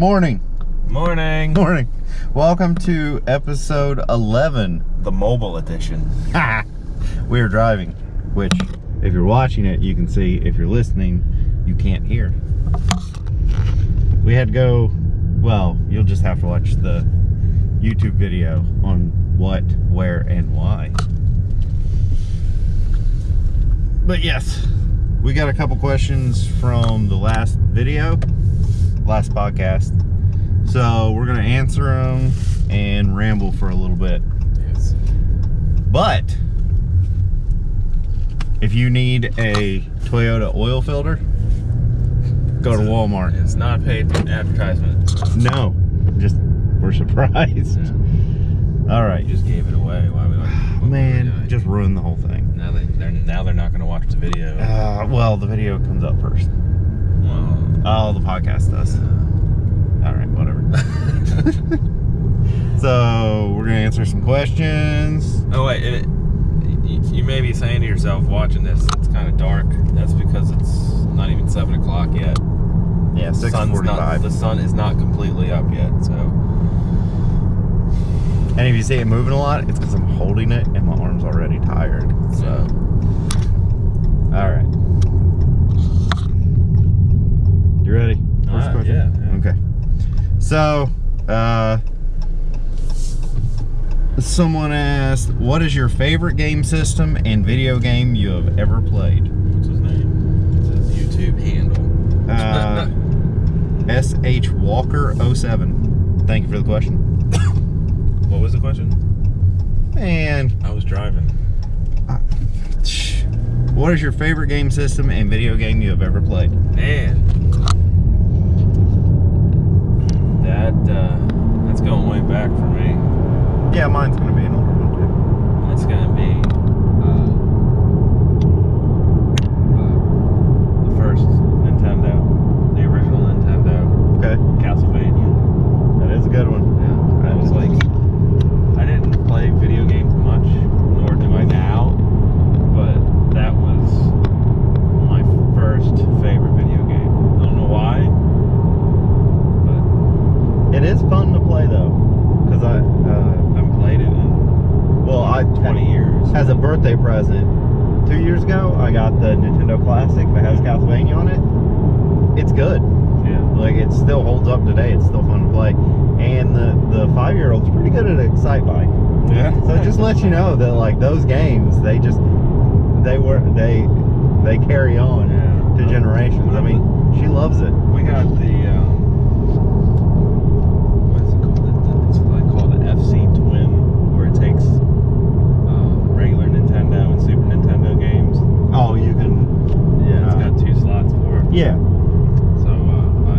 morning. Morning. Morning. Welcome to episode 11. The mobile edition. We are driving, which if you're watching it, you can see. If you're listening, you can't hear. We had to go, well, you'll just have to watch the YouTube video on what, where, and why. But yes, we got a couple questions from the last podcast. So we're gonna answer them and ramble for a little bit. Yes. But if you need a Toyota oil filter, go to Walmart. It's not a paid advertisement. No, just we're surprised. Yeah. All right. You just gave it away. Why we Man, just ruined the whole thing. Now they're not gonna watch the video. Well, the video comes up first. Well, Oh, the podcast does. All right, whatever. So we're gonna answer some questions. oh wait, you may be saying to yourself, watching this, it's kind of dark. That's because it's not even 7 o'clock yet. Yeah, The 6:45. sun is not completely up yet. So. And if you see it moving a lot, it's because I'm holding it and my arm's already tired. So, all right. You ready? First question? Yeah. Okay. So, someone asked, what is your favorite game system and video game you have ever played? What's his name? What's his YouTube handle? SH Walker 07. Thank you for the question. What was the question? Man, I was driving. what is your favorite game system and video game you have ever played? Man, that's going way back for me. Yeah, mine's gonna be an older one too. That's gonna be the first Nintendo, the original Nintendo. Okay, Castlevania. that is a good one. Yeah, I was like, I didn't play video games much, nor do I now, but that was my first favorite video game. I don't know why, but It is fun to play though, because I haven't played it in 20 years. As a birthday present, 2 years ago, I got the Nintendo Classic that has Castlevania on it. It's good. Yeah. Like, it still holds up today. It's still fun to play. And the 5-year-old's pretty good at Excitebike. Yeah. So it just lets you know that, like, those games, they carry on to generations. I mean, she loves it. We got the what is it called? It's like called the FC Twin, where it takes regular Nintendo and Super Nintendo games. Oh, you can... Yeah, it's got 2 slots for it. Yeah. So I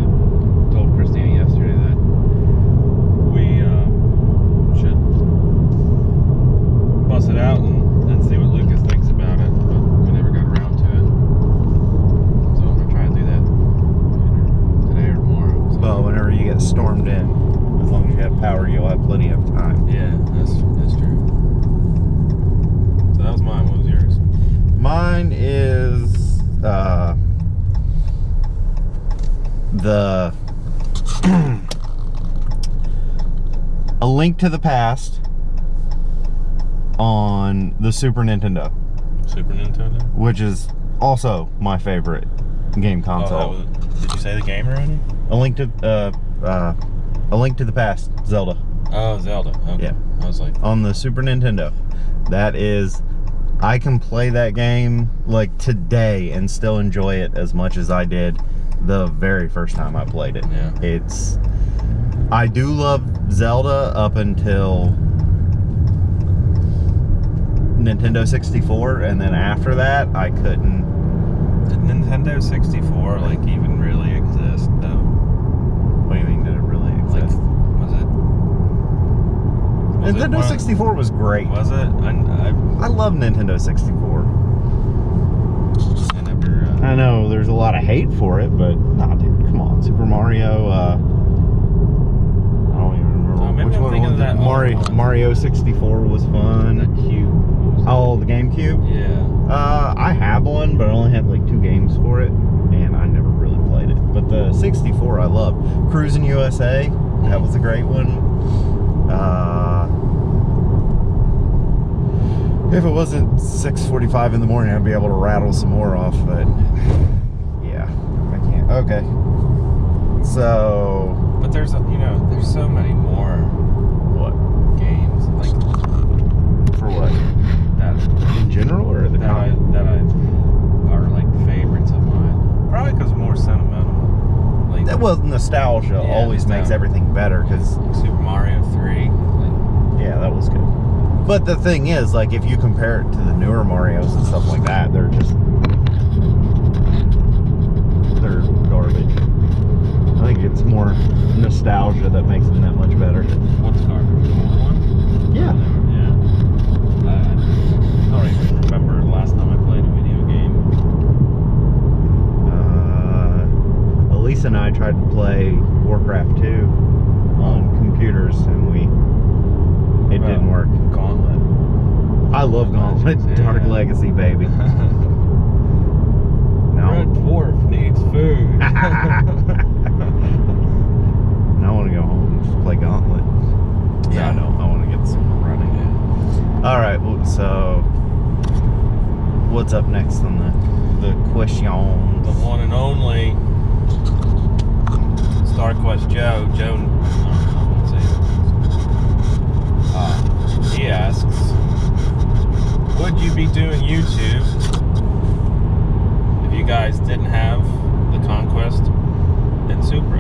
told Christina yesterday that we should bust it out and see what Lucas thinks about it, but we never got around to it. So I'm gonna try and do that today or tomorrow. So. Well, whenever you get stormed in, as long as you have power, you'll have plenty of time. Yeah, that's true. So that was mine. What was yours? Mine is the A Link to the Past on the Super Nintendo, Super Nintendo? which is also my favorite game console. Did you say the game already? A Link to the Past, Zelda, Oh, Zelda. Okay. Yeah. I was like, on the Super Nintendo. That is, I can play that game like today and still enjoy it as much as I did the very first time I played it. Yeah. I do love Zelda up until Nintendo 64, and then after that, I couldn't. did Nintendo 64 like even really exist though? What do you mean, did it really Like, exist? was it Nintendo 64 was great. Was it? I love Nintendo 64. I never. I know there's a lot of hate for it, but nah, dude, come on. Super Mario, I don't even remember maybe which I'm one thinking was of it. that old one. Mario 64 was fun. That cube. Oh, the GameCube? Yeah. I have one, but I only have like 2 games for it, and I never really played it. But the 64 I love. Cruising USA, that was a great one. If it wasn't 6:45 in the morning, I'd be able to rattle some more off, but yeah, I can't. Okay. So, but there's there's so many more what games like for what that in general or the that I are like favorites of mine. Probably because more sentimental. Like well, nostalgia always makes everything better because Super Mario 3. Yeah, that was good. But the thing is, like, if you compare it to the newer Marios and stuff like that, they're garbage. I think it's more nostalgia that makes them that much better. What's garbage? The old one? Yeah. Yeah. I don't even remember the last time I played a video game. Elise and I tried to play Warcraft 2 on computers, and it didn't work. Gauntlet. I love Gauntlet. Yeah. Dark Legacy, baby. Red Dwarf needs food. And I want to go home and just play Gauntlet. Yeah, I know. I want to get some running. Yeah. All right. Well, so what's up next on the questions? The one and only StarQuest Joe. He asks, would you be doing YouTube if you guys didn't have the Conquest and Supra?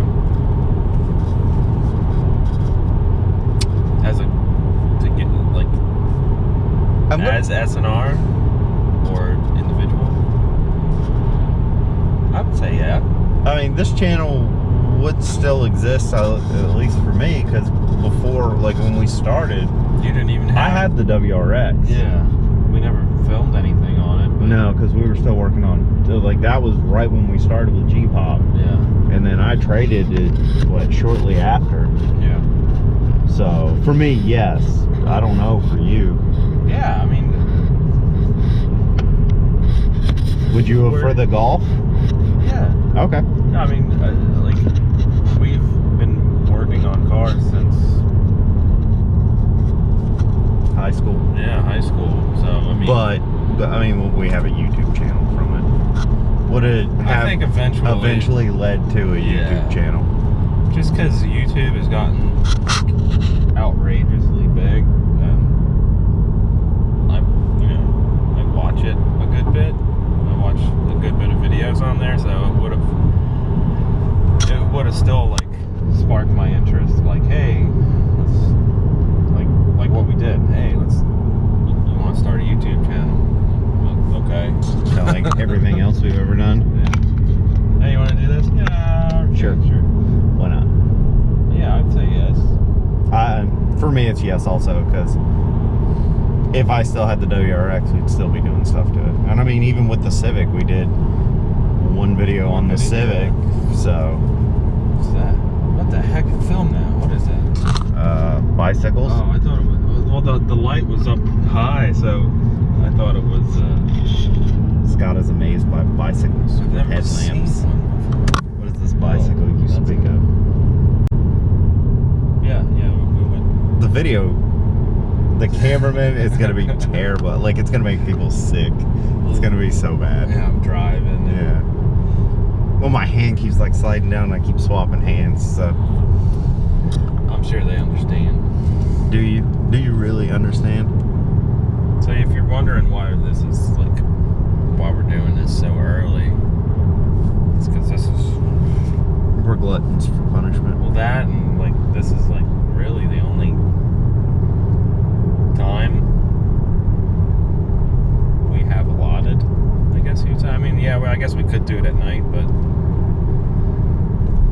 As S&R or individual? I would say yeah. I mean, this channel would still exist, at least for me, because before, like when we started, you didn't even have. I had the WRX. Yeah, we never filmed anything on it. But no, because we were still working on. Like that was right when we started with G-Pop. Yeah. And then I traded it shortly after. Yeah. So for me, yes. I don't know for you. Yeah, I mean. Would you go for the Golf? Yeah. Okay. I mean, like, we've been working on cars since high school. Yeah, high school. So, I mean. But I mean, we have a YouTube channel from it. Would it have I think eventually led to a YouTube channel? Just because YouTube has gotten outrageously big, and I watch it a good bit. I watch a good bit of videos on there, so it would have still like sparked my interest. Like, hey, let's like what we did. Hey, you want to start a YouTube channel? Okay. Kind of like everything else we've ever done. Yeah. Hey, you want to do this? Yeah. Sure. Why not? Yeah, I'd say yes. For me, it's yes also, because if I still had the WRX, we'd still be doing stuff to it. And I mean, even with the Civic, we did one video on the Civic, so. What's that? What the heck? Film now. What is that? Bicycles. Oh, I thought it was. Well, the light was up high, so I thought it was. Scott is amazed by bicycles with headlamps. What is this bicycle you speak of? Yeah, we went. The video, the cameraman is going to be terrible. Like, it's going to make people sick. It's going to be so bad. Yeah, I'm driving. Yeah. Well, my hand keeps like sliding down and I keep swapping hands, so. I'm sure they understand. Do you? Do you really understand? So if you're wondering why this is like, why we're doing this so early, it's because this is. We're gluttons for punishment. Well, that and like this is like really the only time we have allotted. I guess you. I mean, yeah. Well, I guess we could do it at night, but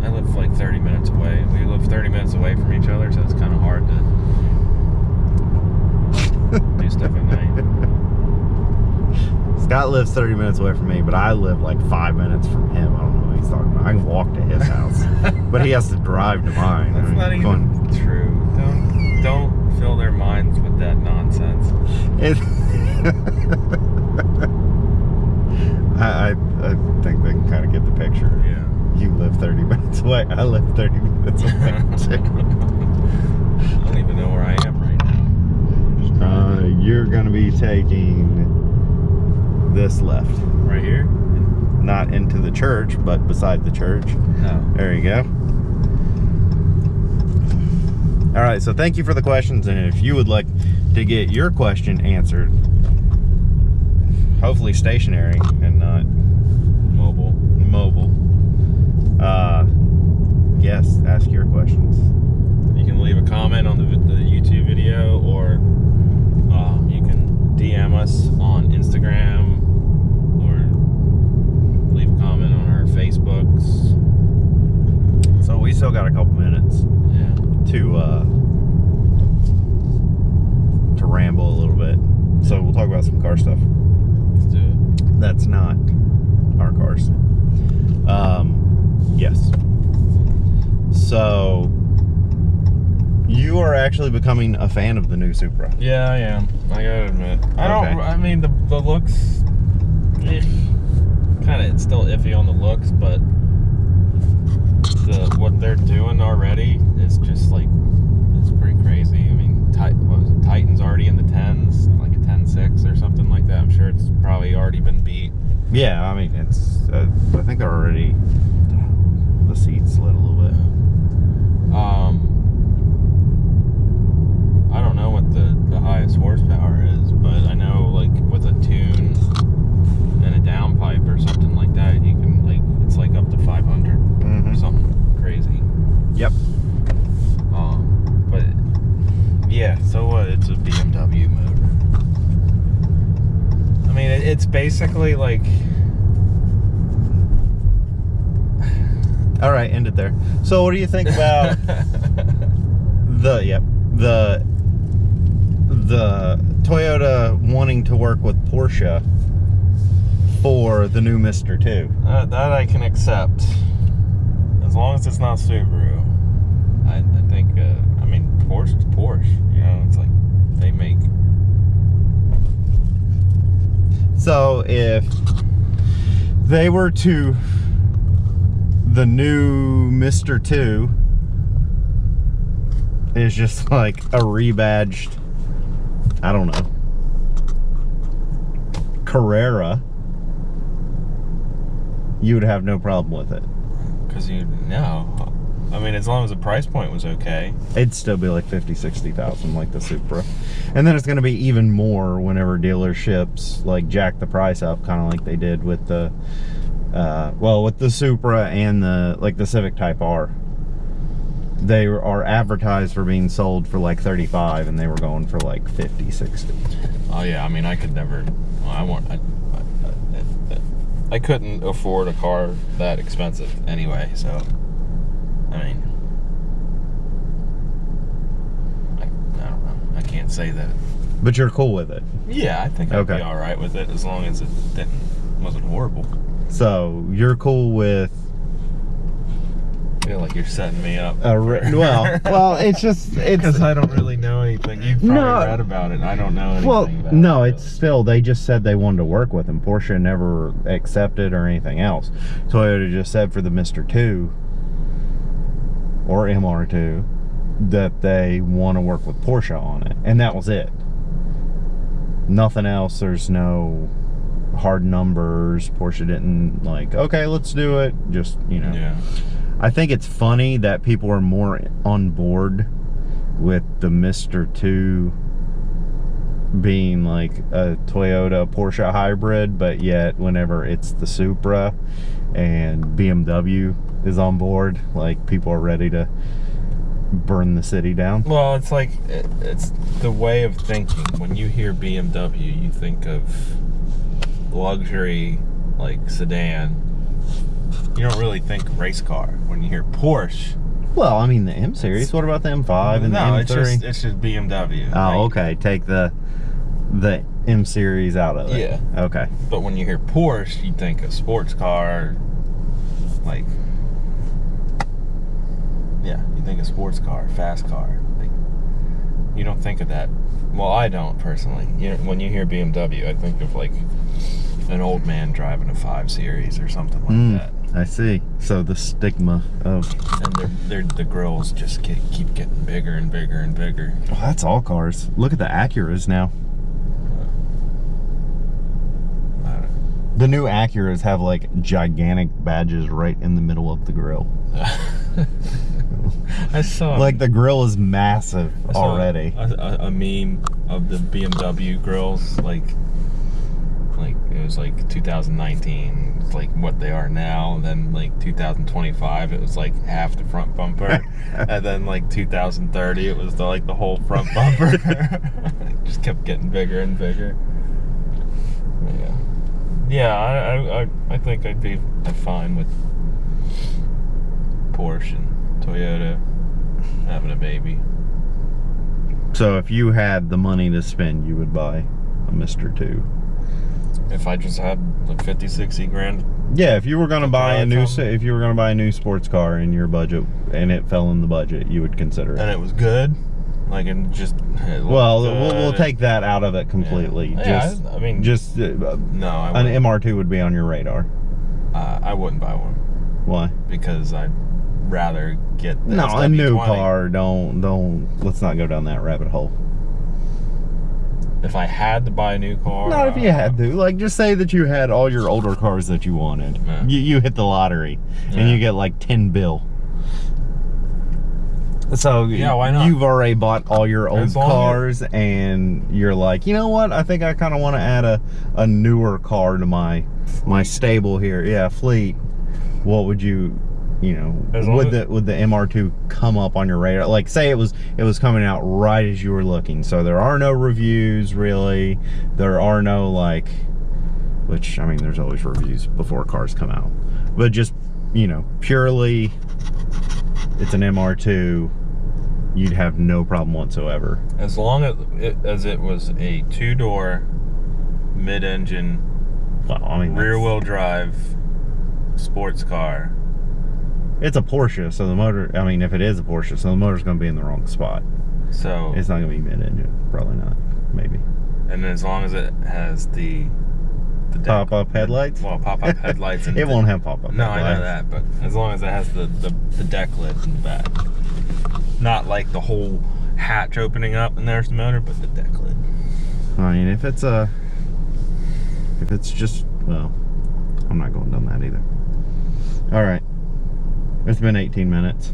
I live like 30 minutes away. We live 30 minutes away from each other, so it's kind of hard to do stuff at night. Scott lives 30 minutes away from me, but I live like 5 minutes from him. I don't know what he's talking about. I can walk to his house, but he has to drive to mine. That's not even true. Don't fill their minds with that nonsense. I think they can kind of get the picture. Yeah. You live 30 minutes away. I live 30 minutes away too. I don't even know where I am right now. I'm just driving. You're gonna be taking this left. Right here? Not into the church, but beside the church. Oh. There you go. All right, so thank you for the questions, and if you would like to get your question answered, hopefully stationary and not Mobile. yes, ask your questions. You can leave a comment on the YouTube video, or you can DM us on Instagram, or leave a comment on our Facebooks. So we still got a couple minutes Yeah. to ramble a little bit. So we'll talk about some car stuff. Let's do it. That's not our cars. Yes. So you are actually becoming a fan of the new Supra. Yeah, I am. I gotta admit. I mean, the looks, kind of, it's still iffy on the looks, but what they're doing already is just like, it's pretty crazy. I mean, what was it? Titan's already in the 10s, like a 10.6 or something like that. I'm sure it's probably already been beat. Yeah, I mean, it's, I think they're already, the seats slid a little bit. I don't know what the highest horsepower is, but I know, like, with a tune and a downpipe or something like that, you can, like, it's like up to 500 or something crazy. Yep. But yeah, so what? It's a BMW motor. I mean, it's basically like. All right, end it there. So what do you think about the Toyota wanting to work with Porsche for the new Mr. 2? That I can accept, as long as it's not Subaru. I think. I mean, Porsche is Porsche. You know, it's like they make. So if they were to, the new Mr. 2 is just like a rebadged, I don't know, Carrera, you would have no problem with it. Because I mean, as long as the price point was okay. It'd still be like 50, 60,000 like the Supra. And then it's going to be even more whenever dealerships like jack the price up, kind of like they did with the, with the Supra and the Civic Type R. They are advertised for being sold for like 35, and they were going for like 50, 60. Oh yeah, I mean, I could never. I couldn't afford a car that expensive anyway. So, I mean, I don't know. I can't say that. But you're cool with it. Yeah, I think I'd be all right with it, as long as it wasn't horrible. So you're cool with. I feel like you're setting me up. Well, it's because I don't really know anything. You've probably read about it. I don't know anything about no, it. it's still, they just said they wanted to work with him. Porsche never accepted or anything else. Toyota just said for the Mr. 2 or MR2 that they want to work with Porsche on it, and that was it. Nothing else. There's no hard numbers. Porsche didn't like, okay, let's do it. Just, you know. Yeah. I think it's funny that people are more on board with the Mr. 2 being like a Toyota Porsche hybrid, but yet whenever it's the Supra and BMW is on board, like, people are ready to burn the city down. Well, it's like, it's the way of thinking. When you hear BMW, you think of luxury, like sedan. You don't really think race car when you hear Porsche. Well, I mean, the M series. What about the M5 and the M3? it's just BMW. Oh, okay. Take the M series out of it. Yeah. Okay. But when you hear Porsche, you think of sports car. Like, yeah, you think of sports car, fast car. Like, you don't think of that. Well, I don't personally. When you hear BMW, I think of like an old man driving a 5 Series or something like that. I see. So the stigma of... And the grills just keep getting bigger and bigger and bigger. Well, that's all cars. Look at the Acuras now. The new Acuras have like gigantic badges right in the middle of the grill. I saw like the grill is massive already. A meme of the BMW grills, like it was like 2019, it's like what they are now, and then like 2025 it was like half the front bumper, and then like 2030 it was like the whole front bumper. It just kept getting bigger and bigger. Yeah, I think I'd be fine with Porsche and Toyota having a baby. So if you had the money to spend, you would buy a Mr. 2. If I just had like 50, 60 grand. Yeah, if you were going to buy a new sports car in your budget and it fell in the budget, you would consider it. And it was good. Like, and just well, we'll take that out of it completely. Yeah. I mean, no, an MR2 would be on your radar. I wouldn't buy one. Why? Because I'd rather get the SW20. A new car. Don't. Let's not go down that rabbit hole. If I had to buy a new car, not if you had to. Like, just say that you had all your older cars that you wanted. Yeah. You hit the lottery, and you get like 10 bill. So yeah, why not? You've already bought all your old cars, and you're like, you know what? I think I kind of want to add a newer car to my stable here. Yeah, fleet. What would you know? Would the MR2 come up on your radar? Like, say it was coming out right as you were looking. So there are no reviews really. There are no like, which I mean, there's always reviews before cars come out, but just purely. It's an MR2, you'd have no problem whatsoever. As long as it was a 2-door, mid-engine, rear-wheel drive sports car. It's a Porsche, so the motor, I mean, if it is a Porsche, so the motor's going to be in the wrong spot. So it's not going to be mid-engine, probably not, maybe. And as long as it has the pop-up headlights? Well, pop-up headlights. And it won't have pop-up No, headlights. I know that, but as long as it has the deck lid in the back. Not like the whole hatch opening up and there's the motor, but the deck lid. I mean, if it's just, well, I'm not going down that either. All right. It's been 18 minutes.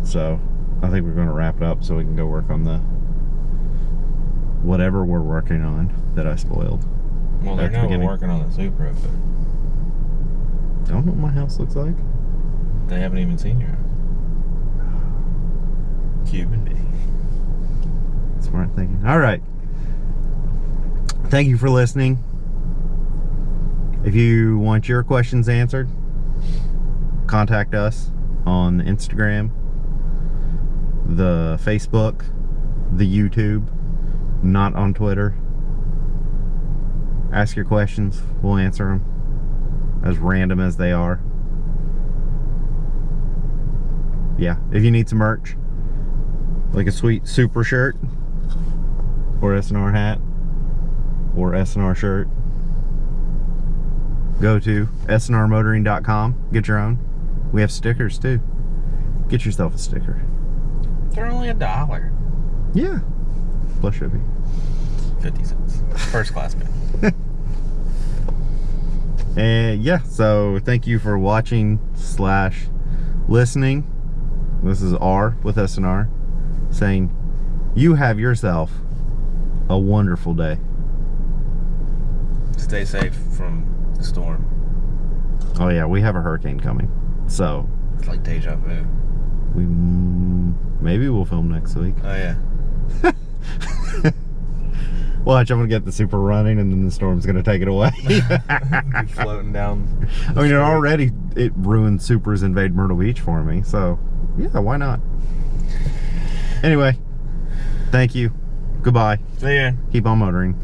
So, I think we're going to wrap it up so we can go work on the whatever we're working on that I spoiled. Well, they're now working on the Supra, but I don't know what my house looks like. They haven't even seen your house. Cuban B. Smart thinking. All right. Thank you for listening. If you want your questions answered, contact us on the Instagram, the Facebook, the YouTube, not on Twitter. Ask your questions. We'll answer them. As random as they are. Yeah. If you need some merch, like a sweet Supra shirt, or SNR hat, or SNR shirt, go to sandrmotoring.com. Get your own. We have stickers too. Get yourself a sticker. They're only $1. Yeah. Plus shipping. 50 cents. First class man. And yeah, so thank you for watching / listening. This is R with SNR saying, you have yourself a wonderful day. Stay safe from the storm. Oh yeah, we have a hurricane coming. So it's like deja vu. Maybe we'll film next week. Oh yeah. Watch, I'm gonna get the Supra running and then the storm's gonna take it away. Be floating down. I mean, it ruined Supra's Invade Myrtle Beach for me, so yeah, why not? Anyway, thank you. Goodbye. See ya. Keep on motoring.